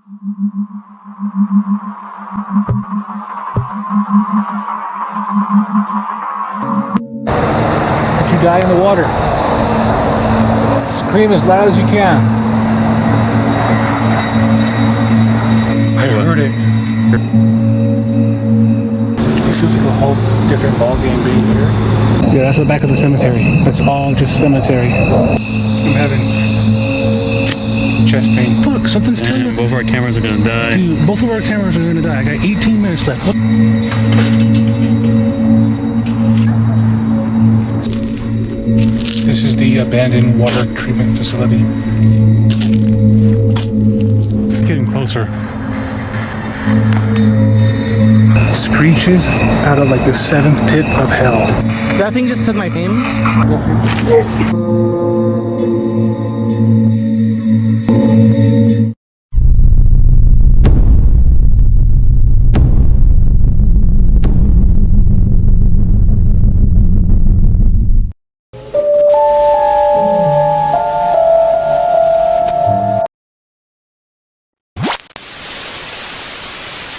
Did you die in the water? Scream as loud as you can. I heard it. It feels like a whole different ballgame being here. Yeah, that's the back of the cemetery. That's all just cemetery. I'm having chest pain. Look, something's coming. Both of our cameras are gonna die. Dude, both of our cameras are gonna die. I got 18 minutes left. What? This is the abandoned water treatment facility. It's getting closer. Screeches out of like the 7th pit of hell. That thing just said my name.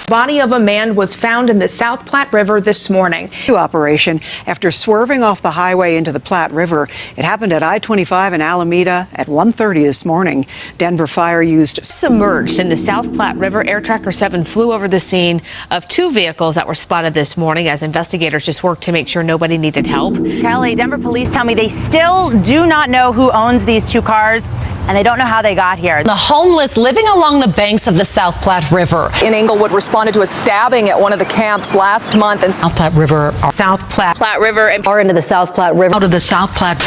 Body of a man was found in the South Platte River this morning. Operation after swerving off the highway into the Platte River. It happened at I-25 in Alameda at 1:30 this morning. Denver fire used submerged in the South Platte River. Air Tracker 7 flew over the scene of two vehicles that were spotted this morning as investigators just worked to make sure nobody needed help. Kelly, Denver police tell me they still do not know who owns these two cars, and they don't know how they got here. The homeless living along the banks of the South Platte River. In Englewood responded to a stabbing at one of the camps last month. And South Platte River. South Platte River and Or into the South Platte River. out of the South Platte.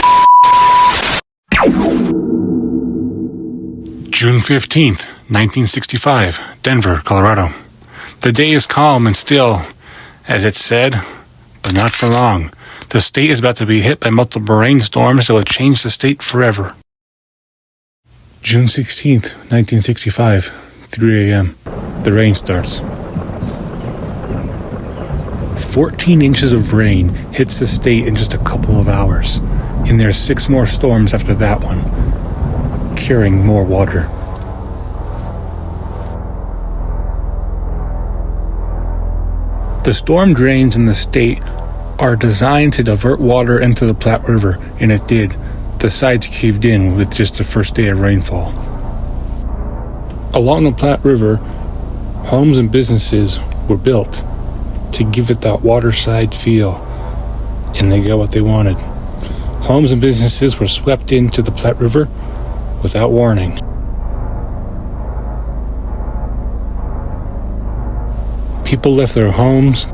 June 15th, 1965, Denver, Colorado. The day is calm and still, as it's said, but not for long. The state is about to be hit by multiple rainstorms that will change the state forever. June 16th, 1965, 3 a.m. The rain starts. 14 inches of rain hits the state in just a couple of hours. And there's 6 more storms after that one, carrying more water. The storm drains in the state are designed to divert water into the Platte River, and it did. The sides caved in with just the first day of rainfall. Along the Platte River, homes and businesses were built to give it that waterside feel, and they got what they wanted. Homes and businesses were swept into the Platte River without warning. People left their homes.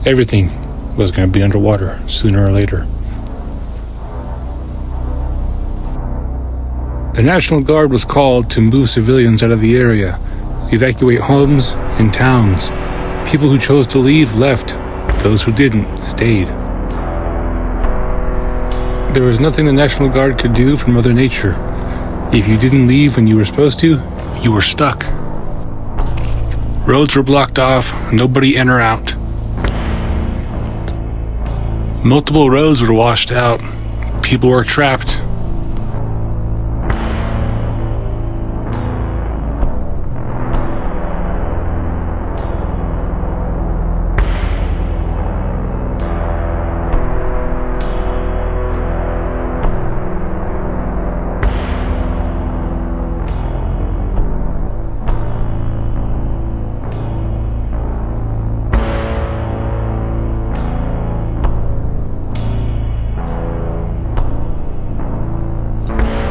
Everything was going to be underwater sooner or later. The National Guard was called to move civilians out of the area, evacuate homes and towns. People who chose to leave left. Those who didn't stayed. There was nothing the National Guard could do for Mother Nature. If you didn't leave when you were supposed to, you were stuck. Roads were blocked off, nobody in or out. Multiple roads were washed out. People were trapped.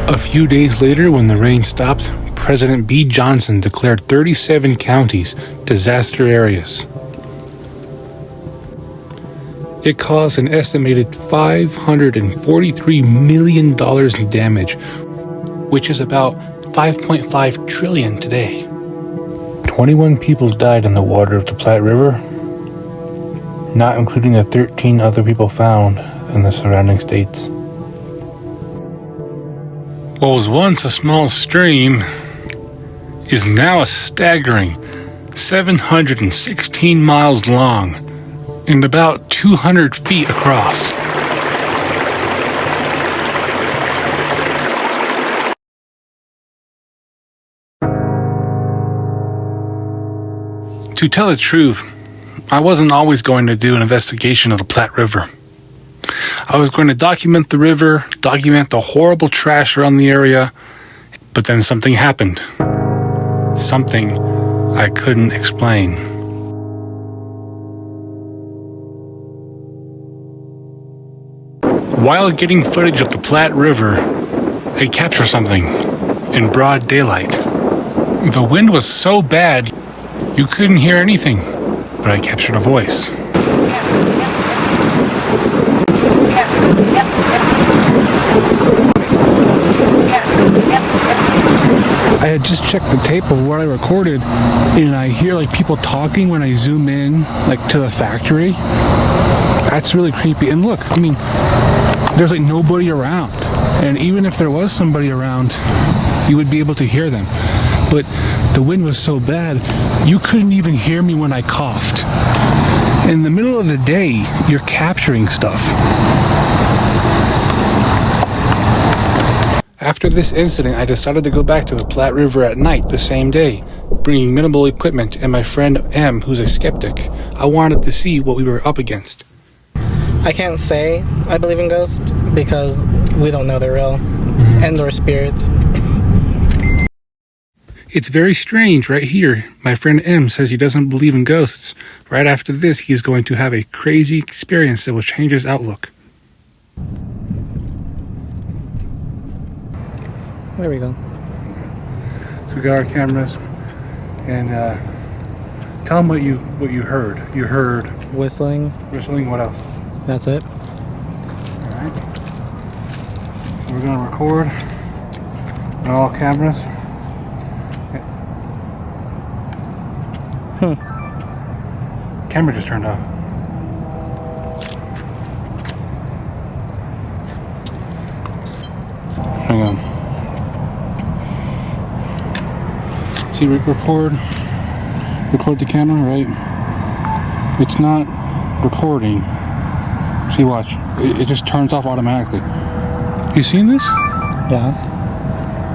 A few days later, when the rain stopped, President B. Johnson declared 37 counties disaster areas. It caused an estimated $543 million in damage, which is about $5.5 trillion today. 21 people died in the water of the Platte River, not including the 13 other people found in the surrounding states. What was once a small stream is now a staggering 716 miles long and about 200 feet across. To tell the truth, I wasn't always going to do an investigation of the Platte River. I was going to document the river, document the horrible trash around the area, but then something happened. Something I couldn't explain. While getting footage of the Platte River, I captured something in broad daylight. The wind was so bad, you couldn't hear anything, but I captured a voice. I had just checked the tape of what I recorded, and I hear like people talking when I zoom in, like to the factory. That's really creepy. And look, I mean, there's like nobody around. And even if there was somebody around, you would be able to hear them. But the wind was so bad, you couldn't even hear me when I coughed. In the middle of the day, you're capturing stuff. After this incident, I decided to go back to the Platte River at night the same day, bringing minimal equipment and my friend M, who's a skeptic. I wanted to see what we were up against. I can't say I believe in ghosts because we don't know they're real and they're spirits. It's very strange right here. My friend M says he doesn't believe in ghosts. Right after this, he is going to have a crazy experience that will change his outlook. There we go. So we got our cameras, and tell them what you heard. You heard Whistling. What else? That's it. All right. So we're gonna record on all cameras. Camera just turned off. Hang on. See, record the camera, right? It's not recording. See, watch. It just turns off automatically. You seen this? Yeah.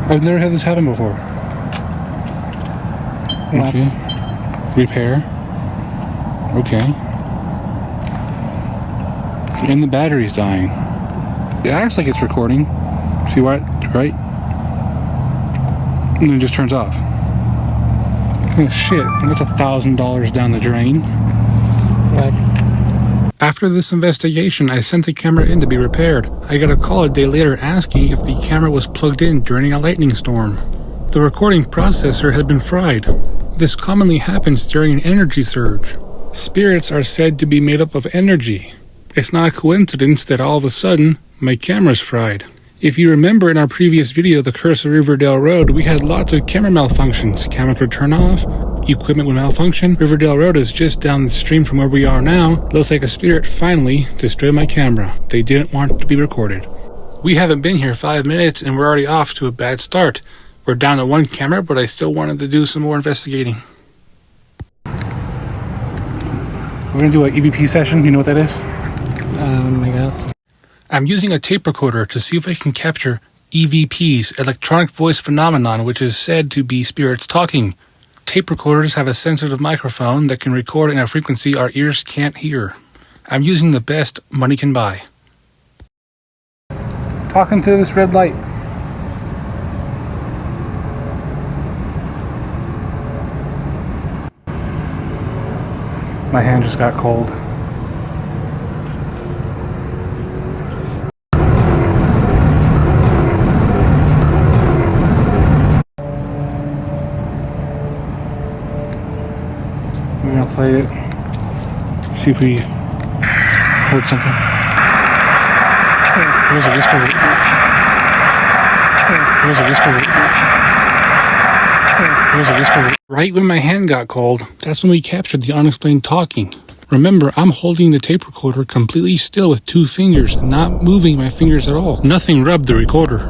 I've never had this happen before. Okay. Repair. Okay. And the battery's dying. It acts like it's recording. See what? Right? And then it just turns off. Oh shit, that's $1,000 down the drain. Like, after this investigation, I sent the camera in to be repaired. I got a call a day later asking if the camera was plugged in during a lightning storm. The recording processor had been fried. This commonly happens during an energy surge. Spirits are said to be made up of energy. It's not a coincidence that all of a sudden, my camera's fried. If you remember in our previous video, The Curse of Riverdale Road, we had lots of camera malfunctions. Cameras would turn off, equipment would malfunction. Riverdale Road is just down the stream from where we are now. Looks like a spirit finally destroyed my camera. They didn't want it to be recorded. We haven't been here 5 minutes and we're already off to a bad start. We're down to one camera, but I still wanted to do some more investigating. We're going to do an EVP session. You know what that is? I guess. I'm using a tape recorder to see if I can capture EVPs, electronic voice phenomenon, which is said to be spirits talking. Tape recorders have a sensitive microphone that can record in a frequency our ears can't hear. I'm using the best money can buy. Talking to this red light. My hand just got cold. We're gonna play it. See if we heard something. There's a whisper. There's a whisper. There's a whisper. Right when my hand got cold, that's when we captured the unexplained talking. Remember, I'm holding the tape recorder completely still with 2 fingers, not moving my fingers at all. Nothing rubbed the recorder.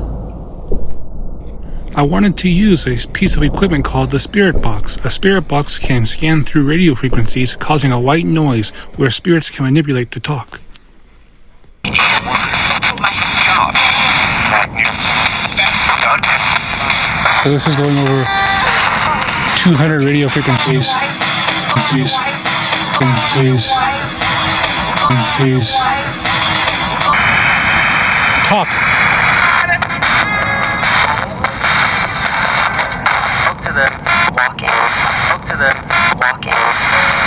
I wanted to use a piece of equipment called the spirit box. A spirit box can scan through radio frequencies, causing a white noise where spirits can manipulate to talk. So this is going over 200 radio frequencies. Talk.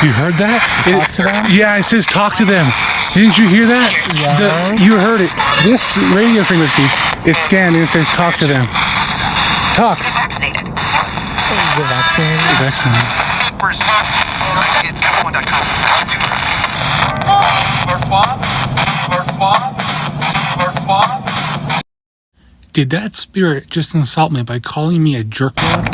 You heard that? Talk to them? Yeah, it says talk to them. Didn't you hear that? Yeah. You heard it. This radio frequency, it's scanned and it says talk to them. Talk. You're vaccinated? You're vaccinated. Did that spirit just insult me by calling me a jerkwad?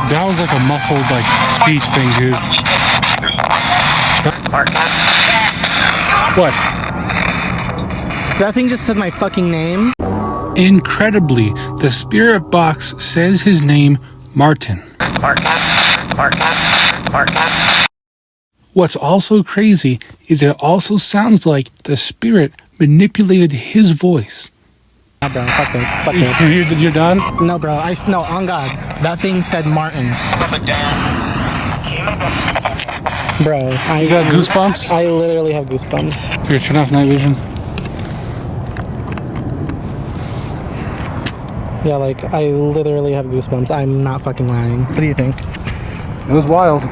That was like a muffled speech thing, dude. What? That thing just said my fucking name. Incredibly, the spirit box says his name, Martin. What's also crazy is it also sounds like the spirit manipulated his voice. Nah, bro, fuck this. Fuck this. You're done? No, bro. No, on God. That thing said Martin. Bro, You got goosebumps? I literally have goosebumps. Here, turn off night vision. Yeah, I literally have goosebumps. I'm not fucking lying. What do you think? It was wild.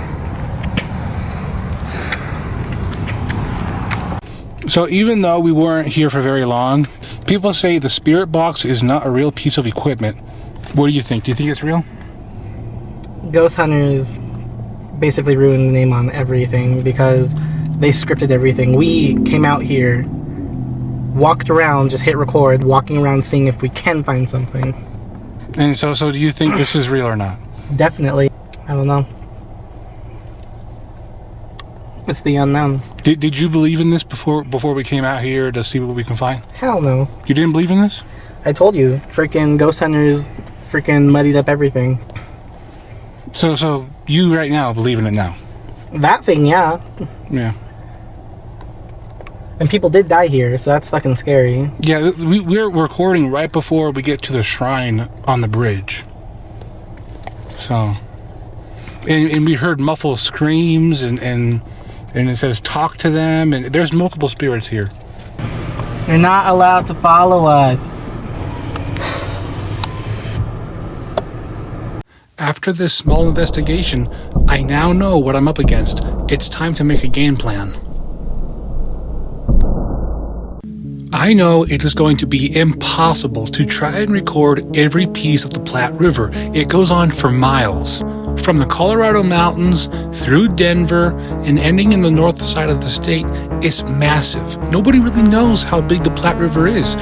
So even though we weren't here for very long, people say the spirit box is not a real piece of equipment. What do you think? Do you think it's real? Ghost hunters basically ruined the name on everything because they scripted everything. We came out here, walked around, just hit record, walking around seeing if we can find something. And so do you think this is real or not? Definitely. I don't know. It's the unknown. Did you believe in this before we came out here to see what we can find? Hell no. You didn't believe in this? I told you, freaking ghost hunters freaking muddied up everything. So you right now believe in it now? That thing, yeah. Yeah. And people did die here, so that's fucking scary. Yeah, we're recording right before we get to the shrine on the bridge. So, and we heard muffled screams and it says talk to them, and there's multiple spirits here. You're not allowed to follow us. After this small investigation, I now know what I'm up against. It's time to make a game plan. I know it is going to be impossible to try and record every piece of the Platte River. It goes on for miles. From the Colorado mountains, through Denver, and ending in the north side of the state, it's massive. Nobody really knows how big the Platte River is.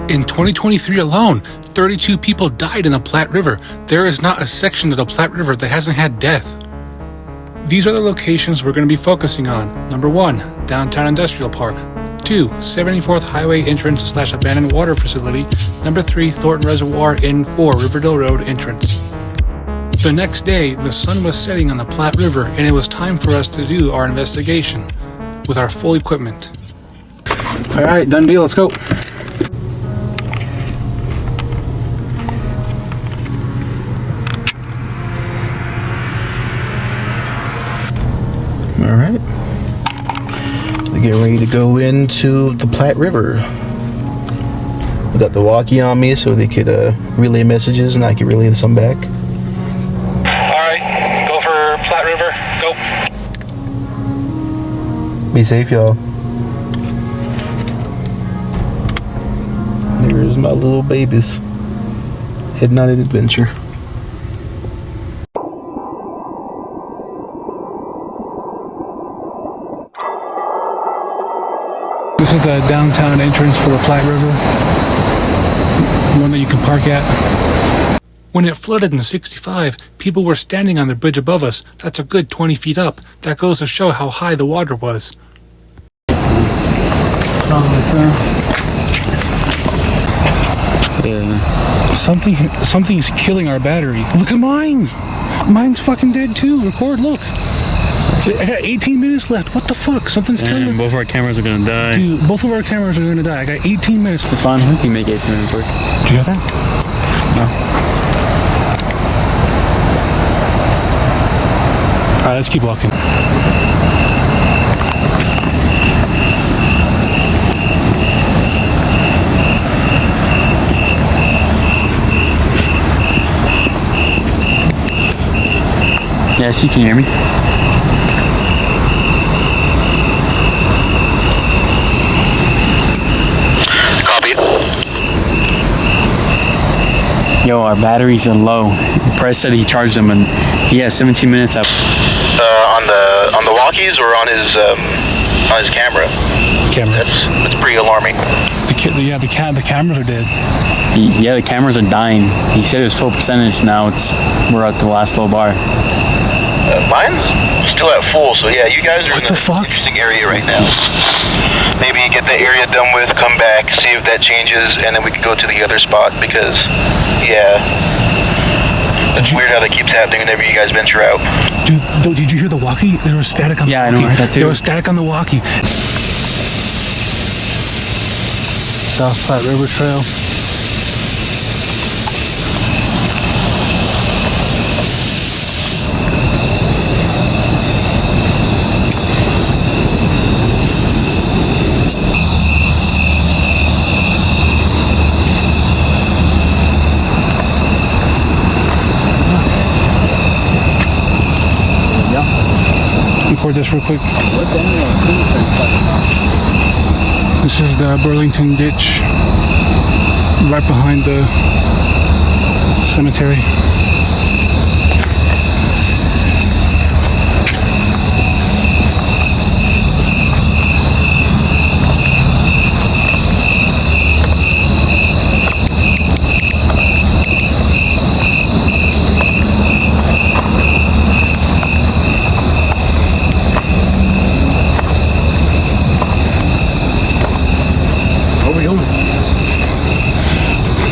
In 2023 alone, 32 people died in the Platte River. There is not a section of the Platte River that hasn't had death. These are the locations we're going to be focusing on. Number 1, Downtown Industrial Park. 2, 74th Highway entrance / abandoned water facility. Number 3, Thornton Reservoir. And 4, Riverdale Road entrance. The next day, the sun was setting on the Platte River, and it was time for us to do our investigation with our full equipment. All right, done deal. Let's go. All right. We get ready to go into the Platte River. I got the walkie on me so they could relay messages and I could relay some back. Alright, go for Platte River. Go. Be safe, y'all. There's my little babies heading on an adventure. This is the downtown entrance for the Platte River. One that you can park at. When it flooded in '65, people were standing on the bridge above us. That's a good 20 feet up. That goes to show how high the water was. Something's killing our battery. Look at mine. Mine's fucking dead too. Record, look. I got 18 minutes left. What the fuck? Something's killing me. Both of our cameras are gonna die. Dude, both of our cameras are gonna die. I got 18 minutes. It's fine. We can make 18 minutes work. Do you have that? No. Alright, let's keep walking. Yes, you can hear me. Copy. Yo, our batteries are low. Press said he charged them, and he has 17 minutes up. On the walkies or on his camera? Camera. That's pretty alarming. The cameras are dead. Yeah, the cameras are dying. He said it was full percentage. Now we're at the last low bar. Mine's still at full, so yeah, you guys are What in the an fuck? interesting area right now. Maybe get the area done with, come back, see if that changes, and then we can go to the other spot because, yeah, it's weird how that keeps happening whenever you guys venture out. Dude, did you hear the walkie? There was static on the walkie. Yeah, I know, I heard that too. There was static on the walkie. South Platte River Trail. Record this real quick. This is the Burlington ditch right behind the cemetery.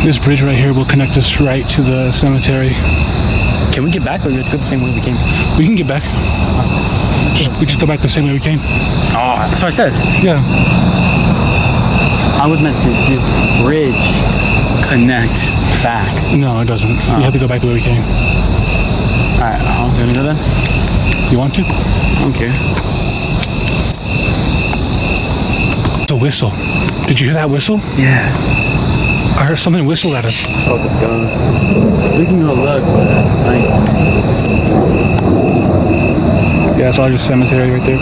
This bridge right here will connect us right to the cemetery. Can we get back, or we have to go the same way we came? We can get back. We just go back the same way we came. Oh, that's what I said. Yeah. I was meant to this bridge connect back. No, it doesn't. We have to go back the way we came. All right, let me go then. You want to? Okay. The whistle. Did you hear that whistle? Yeah. I heard something whistle at us. Oh, God. We can go look, but Yeah, it's all just cemetery right there.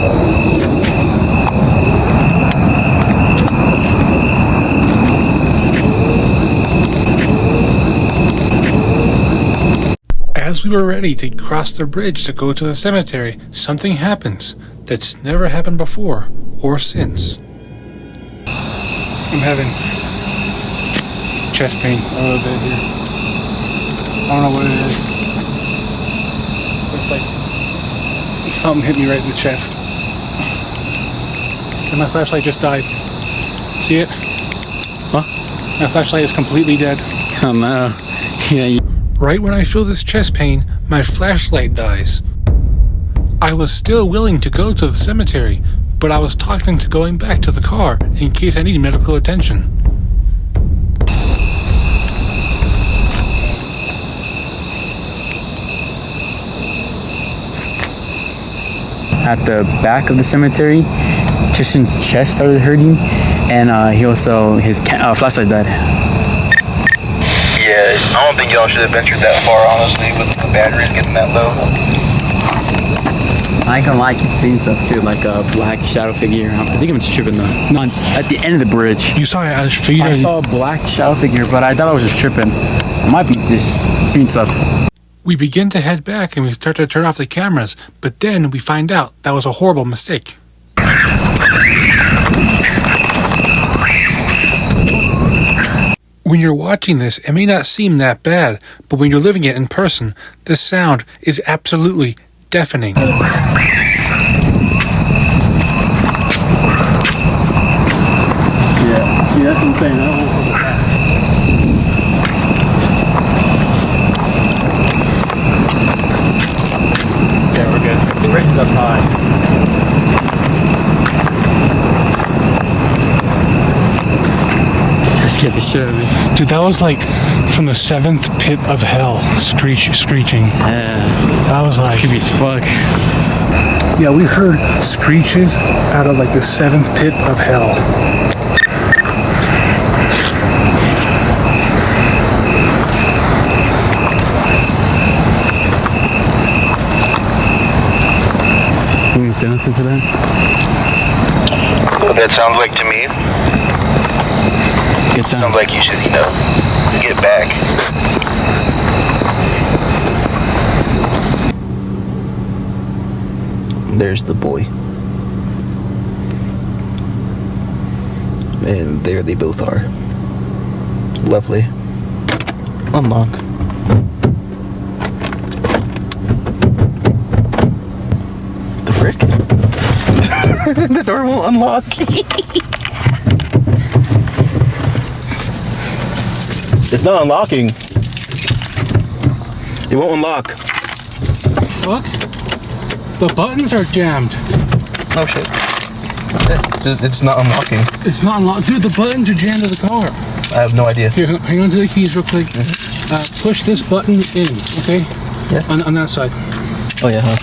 As we were ready to cross the bridge to go to the cemetery, something happens that's never happened before or since. I'm having chest pain a little bit here. I don't know what it is. It's like something hit me right in the chest. And my flashlight just died. See it? What? My flashlight is completely dead. Oh no. Yeah. Right when I feel this chest pain, my flashlight dies. I was still willing to go to the cemetery, but I was talked into going back to the car in case I needed medical attention. At the back of the cemetery, Tristan's chest started hurting, and he also, his flashlight died. Yeah, I don't think y'all should have ventured that far, honestly, with the batteries getting that low. I ain't gonna lie, I keep seeing stuff too, like a black shadow figure. I think I'm just tripping though. No, at the end of the bridge. You saw it as figure. I saw a black shadow figure, but I thought I was just tripping. I might be just seeing stuff. We begin to head back and we start to turn off the cameras, but then we find out that was a horrible mistake. When you're watching this, it may not seem that bad, but when you're living it in person, the sound is absolutely deafening. Yeah, that's insane. Yeah, we're good. The bridge is up high. Let's get It should be. Dude, that was like from the 7th pit of hell, screeching. Yeah. That was like... Creepy as fuck. Yeah, we heard screeches out of like the 7th pit of hell. You can say nothing for that? What that sounds like to me? Good sound. Sounds like you should, get back. There's the boy. And there they both are. Lovely. Unlock. The frick? The door won't unlock. It's not unlocking. It won't unlock. Fuck? The buttons are jammed. Oh shit. It's not unlocking. It's not unlocked. Dude, the buttons are jammed to the car. I have no idea. Here, hang on to the keys real quick. Push this button in, okay? Yeah. On that side. Oh yeah, huh?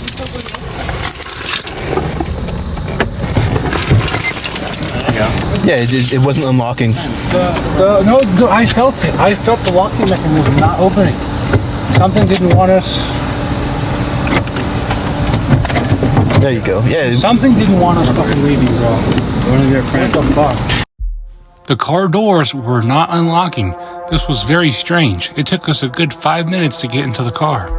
Yeah, it wasn't unlocking. No, I felt it. I felt the locking mechanism not opening. Something didn't want us. There you go. Yeah. Something didn't want us fucking leaving, bro. What the fuck? The car doors were not unlocking. This was very strange. It took us a good 5 minutes to get into the car.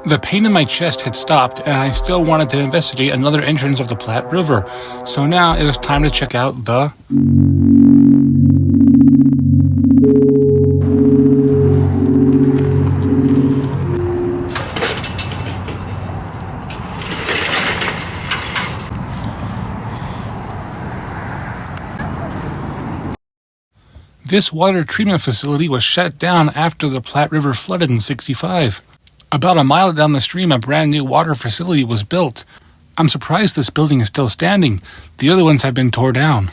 The pain in my chest had stopped, and I still wanted to investigate another entrance of the Platte River. So now it was time to check out the... This water treatment facility was shut down after the Platte River flooded in '65. About a mile down the stream, a brand new water facility was built. I'm surprised this building is still standing. The other ones have been torn down.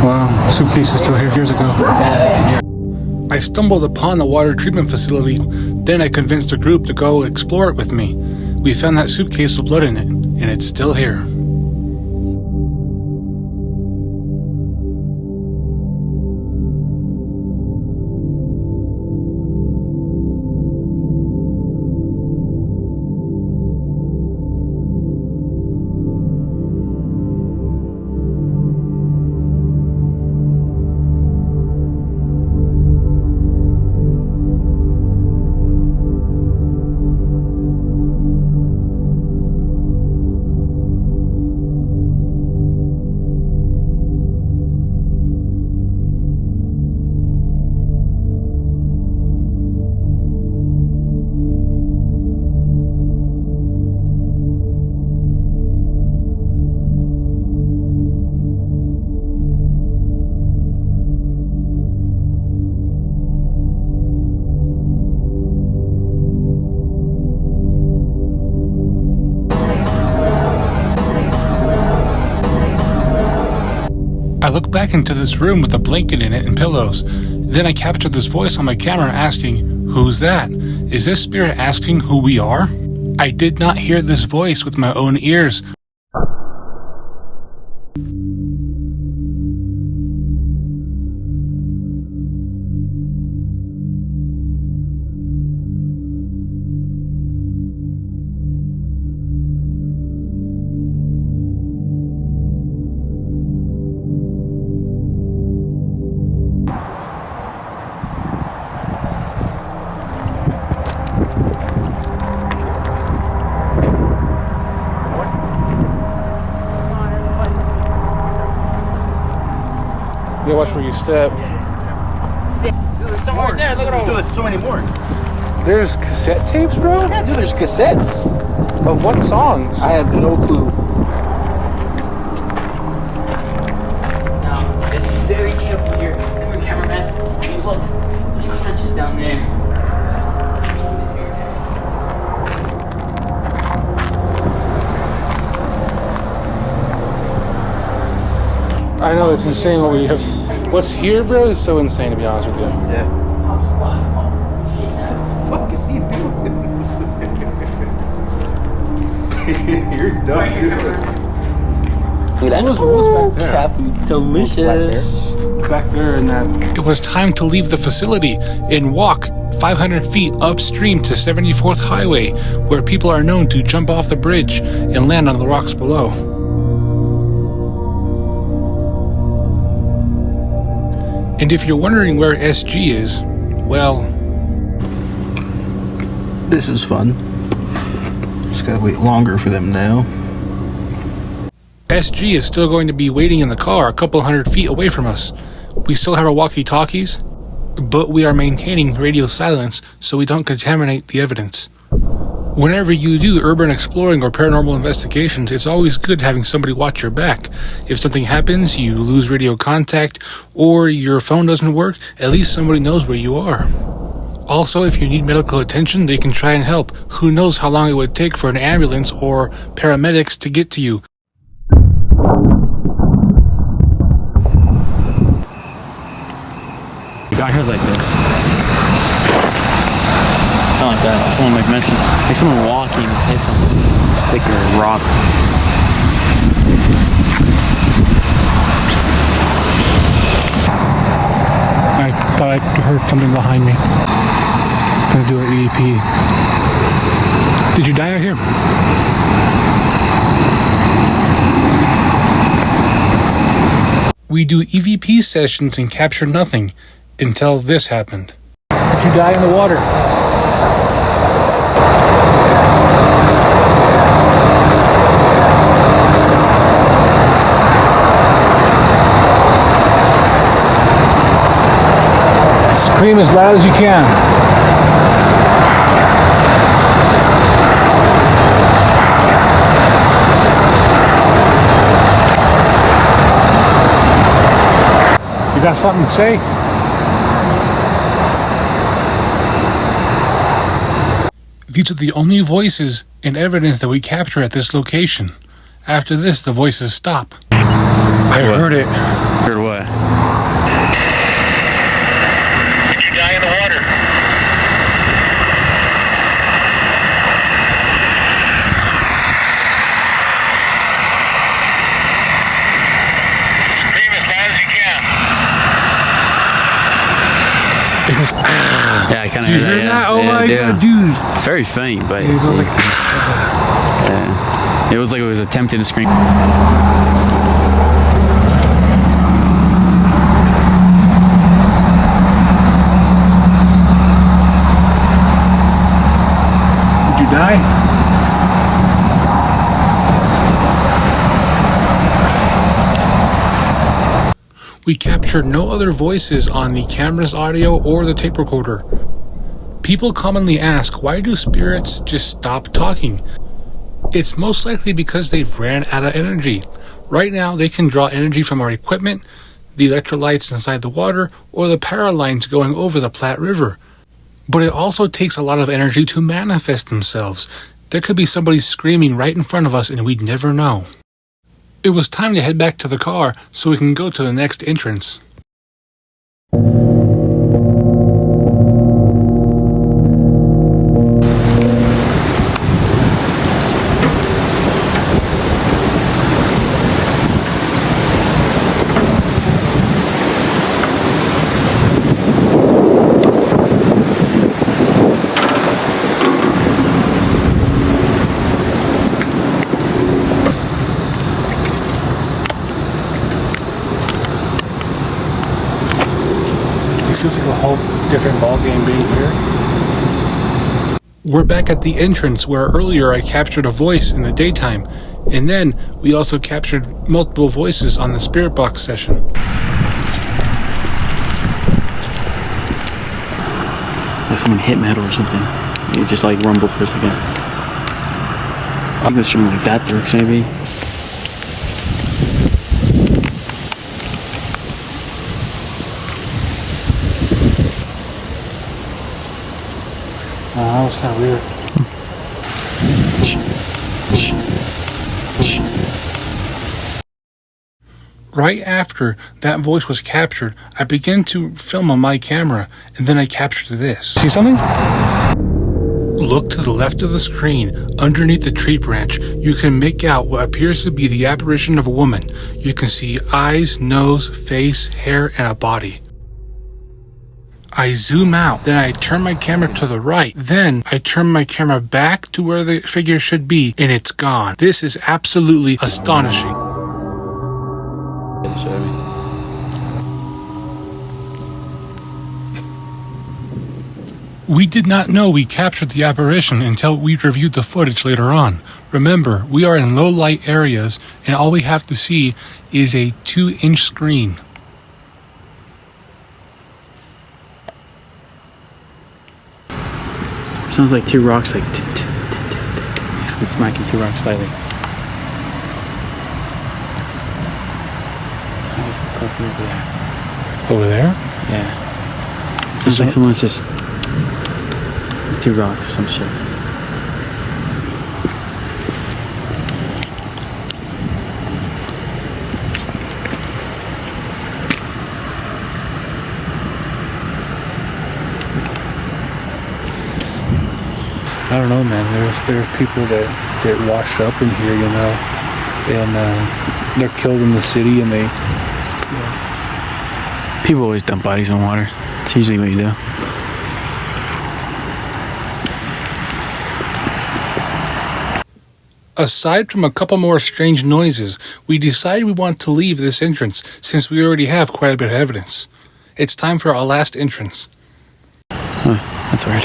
Wow, suitcase is still here years ago. I stumbled upon the water treatment facility. Then I convinced the group to go explore it with me. We found that suitcase with blood in it, and it's still here. I look back into this room with a blanket in it and pillows. Then I captured this voice on my camera asking, "Who's that? Is this spirit asking who we are?" I did not hear this voice with my own ears. gotta watch where you step. There's some right there. Look at all. There's so many more. There's cassette tapes, bro? Yeah, dude, there's cassettes. Of what songs? I have no clue. Now, be very careful here. Come here, cameraman. Hey, look. There's trenches down there. I know, it's insane what we have. What's here, bro, is so insane, to be honest with you. Yeah. What is he doing? You're dumb, dude. That was back there. Delicious. Back there in that. It was time to leave the facility and walk 500 feet upstream to 74th Highway, where people are known to jump off the bridge and land on the rocks below. And if you're wondering where SG is, well... This is fun. Just gotta wait longer for them now. SG is still going to be waiting in the car a couple hundred feet away from us. We still have our walkie-talkies, but we are maintaining radio silence so we don't contaminate the evidence. Whenever you do urban exploring or paranormal investigations, it's always good having somebody watch your back. If something happens, you lose radio contact, or your phone doesn't work, at least somebody knows where you are. Also, if you need medical attention, they can try and help. Who knows how long it would take for an ambulance or paramedics to get to you. The guy here's like this. Not like that. Someone like messing, like someone walking, hit something, stick or rock. I thought I heard something behind me. I'm gonna do an EVP. Did you die out here? We do EVP sessions and capture nothing until this happened. Did you die in the water? Scream as loud as you can. You got something to say? These are the only voices and evidence that we capture at this location. After this, the voices stop. I heard it. Heard what? Did you die in the water? Scream as loud as you can. It goes, Yeah, I kind of you heard that? Oh my god, dude. It's very faint, but It was like, yeah. It was like it was attempting to scream. did you die? We captured no other voices on the camera's audio or the tape recorder. People commonly ask, why do spirits just stop talking? It's most likely because they've ran out of energy. Right now, they can draw energy from our equipment, the electrolytes inside the water, or the power lines going over the Platte River. But it also takes a lot of energy to manifest themselves. There could be somebody screaming right in front of us and we'd never know. It was time to head back to the car so we can go to the next entrance. Feels like a whole different ballgame being here. We're back at the entrance where earlier I captured a voice in the daytime, and then we also captured multiple voices on the Spirit Box session. Like someone hit metal or something. It just like rumbled for a second. I think it was from like that direction maybe. That was kind of weird. Right after that voice was captured, I began to film on my camera, and then I captured this. See something? Look to the left of the screen. Underneath the tree branch, you can make out what appears to be the apparition of a woman. You can see eyes, nose, face, hair, and a body. I zoom out, then I turn my camera to the right, then I turn my camera back to where the figure should be, and it's gone. This is absolutely astonishing. We did not know we captured the apparition until we reviewed the footage later on. Remember, we are in low light areas, and all we have to see is a 2-inch screen. Sounds like two rocks like smacking two rocks slightly. Over there? Yeah. Sounds like someone's just two rocks or some shit. I don't know, man. There's people that washed up in here, you know, and they're killed in the city, and they. People always dump bodies in water. It's usually what you do. Aside from a couple more strange noises, we decided we want to leave this entrance since we already have quite a bit of evidence. It's time for our last entrance. Huh, that's weird.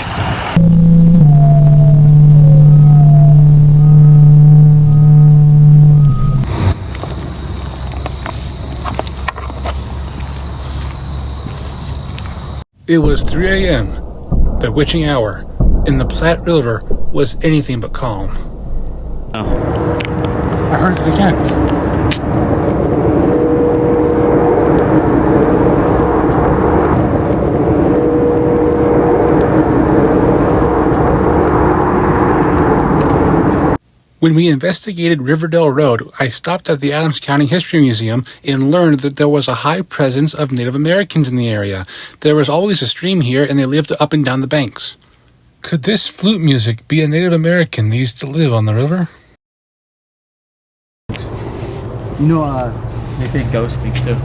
It was 3 a.m., the witching hour, and the Platte River was anything but calm. Oh. I heard it again. When we investigated Riverdale Road, I stopped at the Adams County History Museum and learned that there was a high presence of Native Americans in the area. There was always a stream here, and they lived up and down the banks. Could this flute music be a Native American that used to live on the river? You know, they say ghost things too.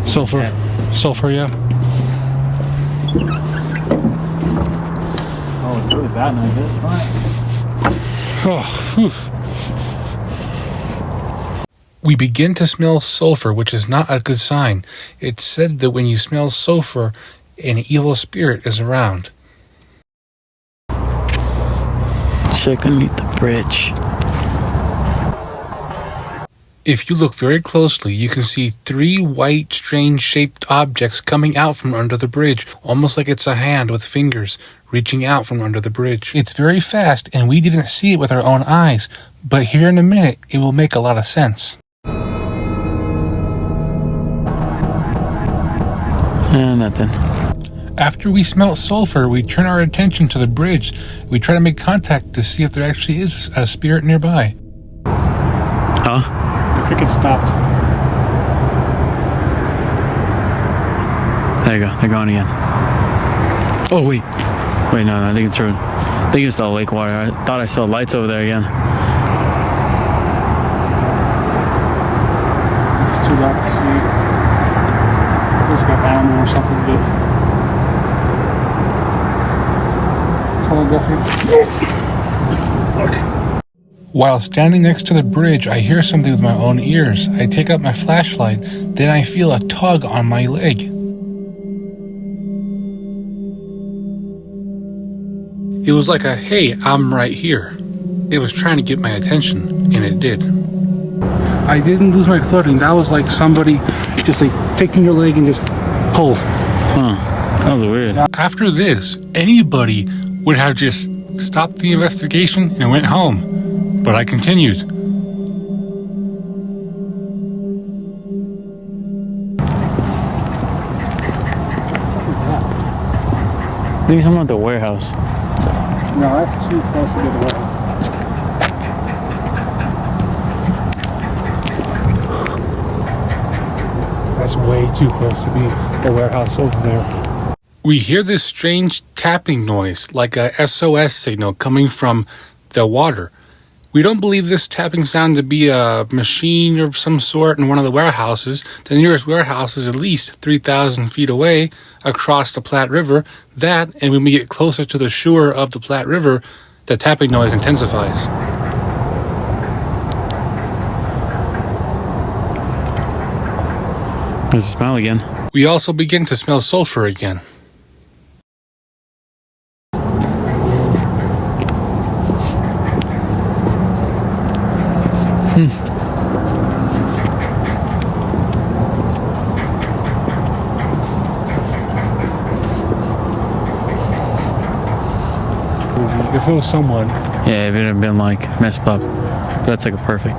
Sulfur. Yeah. Sulfur, yeah. Oh, it's really bad now, I guess. Fine. Oh, we begin to smell sulfur, which is not a good sign. It's said that when you smell sulfur, an evil spirit is around. Check underneath the bridge. If you look very closely, you can see 3 white, strange-shaped objects coming out from under the bridge, almost like it's a hand with fingers reaching out from under the bridge. It's very fast, and we didn't see it with our own eyes, but here in a minute, it will make a lot of sense. Nothing. After we smelt sulfur, we turn our attention to the bridge. We try to make contact to see if there actually is a spirit nearby. Huh? The cricket stopped. There you go. They're gone again. Oh, wait. Wait, no, I think it's road. I think it's the lake water. I thought I saw lights over there again. It's too dark to see. Feels like an animal or something to do. While standing next to the bridge, I hear something with my own ears. I take out my flashlight, then I feel a tug on my leg. It was like a, hey, I'm right here. It was trying to get my attention, and it did. I didn't lose my footing. That was like somebody just like taking your leg and just pull. Huh. That was weird. After this, anybody would have just stopped the investigation and went home. But I continued. Maybe someone at the warehouse. No, that's too close to the warehouse. That's way too close to be the warehouse over there. We hear this strange tapping noise, like a SOS signal coming from the water. We don't believe this tapping sound to be a machine of some sort in one of the warehouses. The nearest warehouse is at least 3,000 feet away across the Platte River. That, and when we get closer to the shore of the Platte River, the tapping noise intensifies. There's a smell again. We also begin to smell sulfur again. If it was someone. Yeah, it would have been like messed up. But that's like a perfect.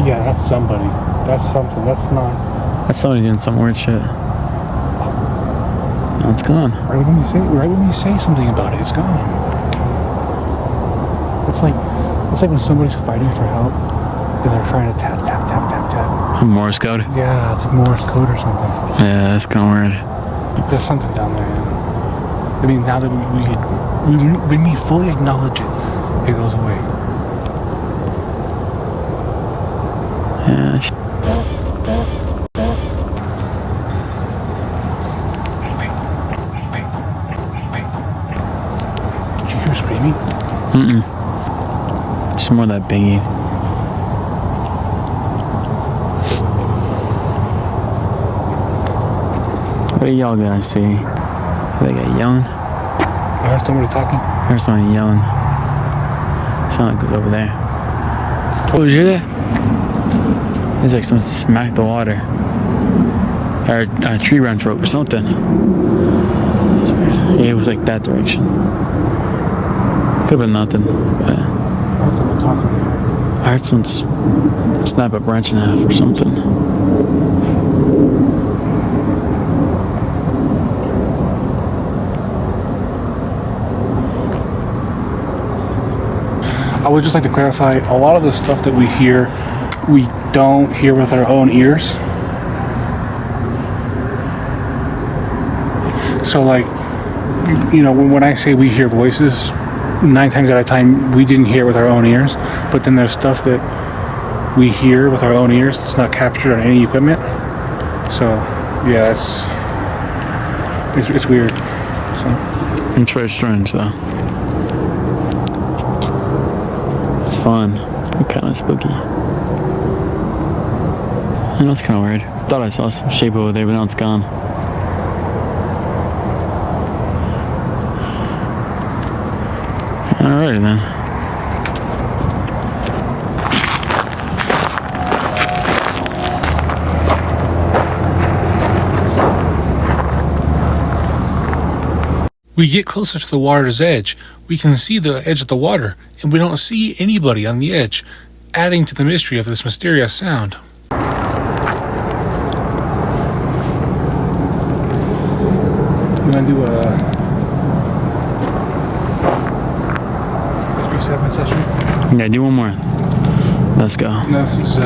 Yeah, that's somebody. That's something. That's not. That's somebody doing some weird shit. No, it's gone. Right when you say something about it, it's gone. It's like when somebody's fighting for help and they're trying to tap. Morse code? Yeah, it's like Morse code or something. Yeah, that's kind of weird. There's something down there. Yeah. I mean, now that when we fully acknowledge it, it goes away. Yeah. Did you hear screaming? Just more of that banging. What do y'all guys see? They got yelling. I heard somebody talking. I heard somebody yelling. Sound like it was over there. Oh, did you hear that? It's like someone smacked the water. Or a tree branch broke or something. Yeah, it was like that direction. Could have been nothing. But I heard someone talking. I heard someone snap a branch in half or something. I would just like to clarify, a lot of the stuff that we hear, we don't hear with our own ears. So like, you know, when I say we hear voices, 9 times out of 10, we didn't hear with our own ears. But then there's stuff that we hear with our own ears that's not captured on any equipment. So, yeah, it's weird. So. It's very strange though. Fun, kind of spooky. And that's kind of weird. I thought I saw some shape over there, but now it's gone. Alrighty then. We get closer to the water's edge. We can see the edge of the water, and we don't see anybody on the edge, adding to the mystery of this mysterious sound. You want to do a 3-7 session? Yeah, do one more. Let's go. This is,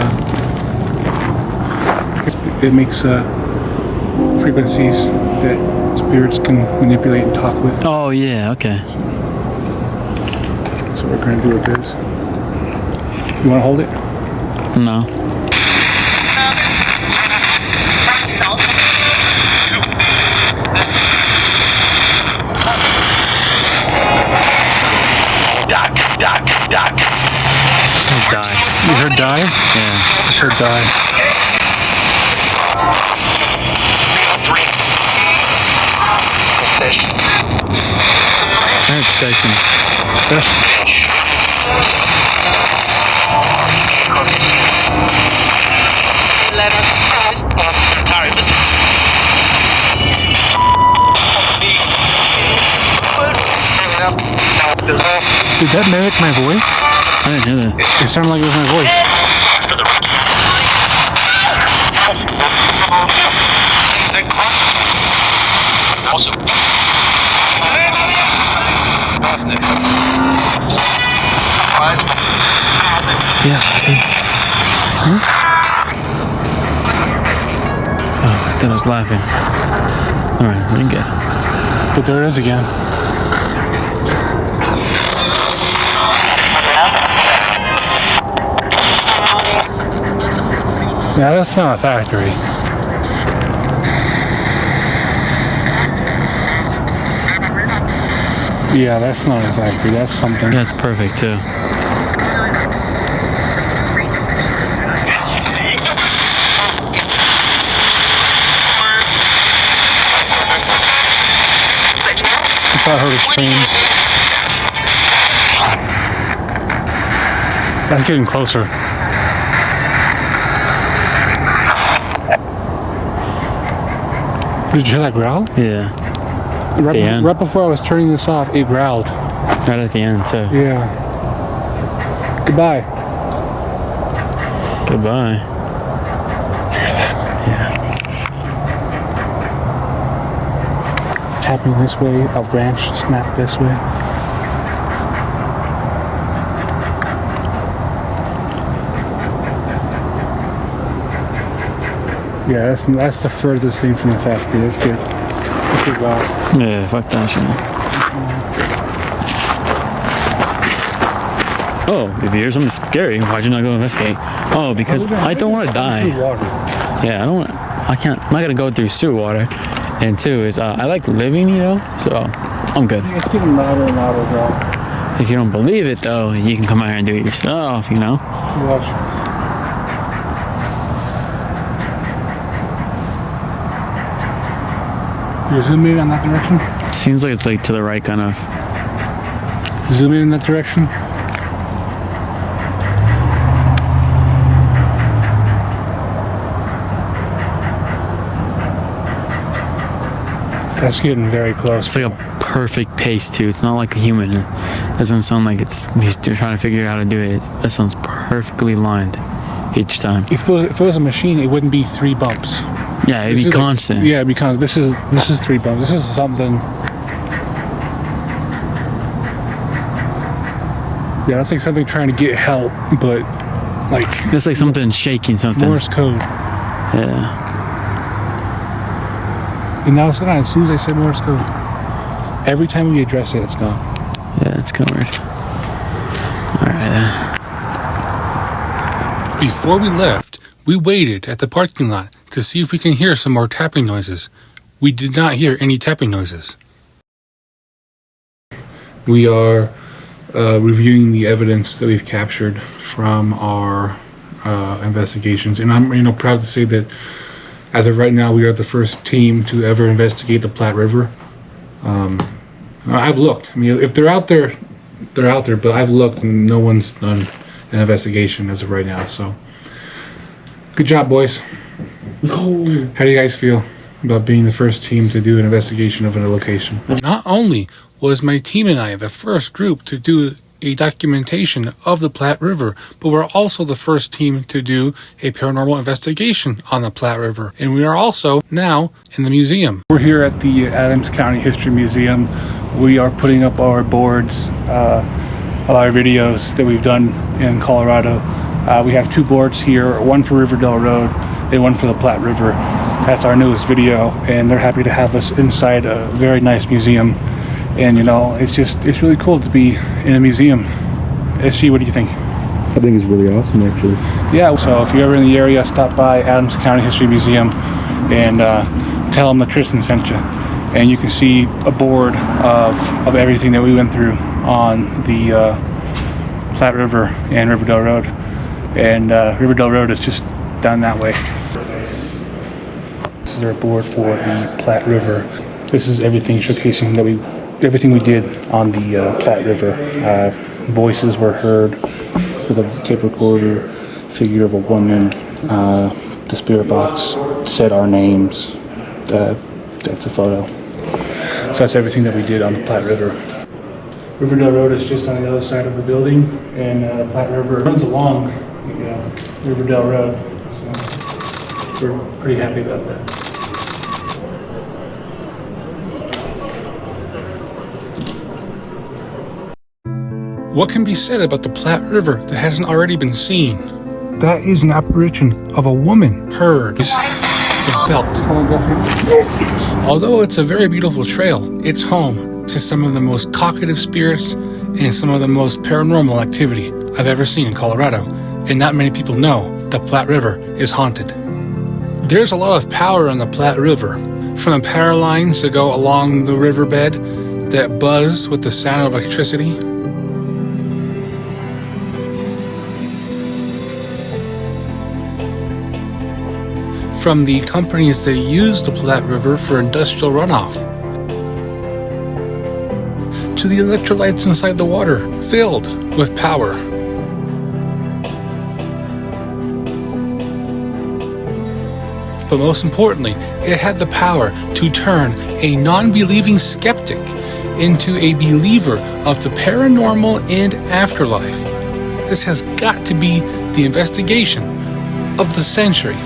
it makes frequencies that spirits can manipulate and talk with. Oh yeah, okay. So we're going to do with this. You want to hold it? No. Die. You heard die? Yeah. I heard die. I heard session. Session. Did that mimic my voice? I didn't hear that. It sounded like it was my voice. Yeah, I think. Oh, I thought I was laughing. Alright, we're good. But there it is again. Yeah, that's not a factory. Yeah, that's not a factory. That's something. That's perfect too. I thought I heard a stream. That's getting closer. Did you hear that growl? Yeah. Right before I was turning this off, it growled. Right at the end, too. Yeah. Goodbye. Goodbye. Did you hear that? Yeah. Tapping this way, a branch snapped this way. Yeah, that's the furthest thing from the factory. That's good. That's good. Wow. Yeah, fuck that shit. Oh, if you hear something scary, why'd you not go investigate? Oh, because I don't want to die. Yeah, I'm not gonna go through sewer water. And two is, I like living, you know, so I'm good. It's getting louder and louder, bro. If you don't believe it, though, you can come out here and do it yourself, you know? Watch. You zoom in on that direction? Seems like it's like to the right, kind of. Zoom in that direction. That's getting very close. It's like a perfect pace, too. It's not like a human. It doesn't sound like he's trying to figure out how to do it. That sounds perfectly lined each time. If it was a machine, it wouldn't be 3 bumps. Yeah, it'd be constant. Yeah, because this is 3 bumps. This is something. Yeah, that's like something trying to get help, but like. That's like something shaking something. Morse code. Yeah. And now it's gone. As soon as I said Morse code, every time we address it, it's gone. Yeah, it's kind of weird. All right then. Before we left, we waited at the parking lot to see if we can hear some more tapping noises. We did not hear any tapping noises. We are reviewing the evidence that we've captured from our investigations, and I'm proud to say that as of right now, we are the first team to ever investigate the Platte River. I've looked. I mean, if they're out there, they're out there, but I've looked and no one's done an investigation as of right now, so good job, boys. How do you guys feel about being the first team to do an investigation of a location? Not only was my team and I the first group to do a documentation of the Platte River, but we're also the first team to do a paranormal investigation on the Platte River, and we are also now in the museum. We're here at the Adams County History Museum. We are putting up our boards, our videos that we've done in Colorado. We have 2 boards here, one for Riverdale Road and one for the Platte River. That's our newest video, and they're happy to have us inside a very nice museum. And it's really cool to be in a museum. SG, what do you think? I think it's really awesome, actually. Yeah, so if you're ever in the area, stop by Adams County History Museum and tell them that Tristan sent you. And you can see a board of everything that we went through on the Platte River and Riverdale Road. And Riverdale Road is just down that way. This is our board for the Platte River. This is everything showcasing everything we did on the Platte River. Voices were heard with a tape recorder, figure of a woman, the spirit box said our names. That's a photo. So that's everything that we did on the Platte River. Riverdale Road is just on the other side of the building, and Platte River runs along the Riverdale Road. So we're pretty happy about that. What can be said about the Platte River that hasn't already been seen? That is an apparition of a woman. Heard and felt. Although it's a very beautiful trail, it's home to some of the most talkative spirits and some of the most paranormal activity I've ever seen in Colorado, and not many people know the Platte River is haunted. There's a lot of power on the Platte River, from the power lines that go along the riverbed that buzz with the sound of electricity, from the companies that use the Platte River for industrial runoff, to the electrolytes inside the water, filled with power. But most importantly, it had the power to turn a non-believing skeptic into a believer of the paranormal and afterlife. This has got to be the investigation of the century.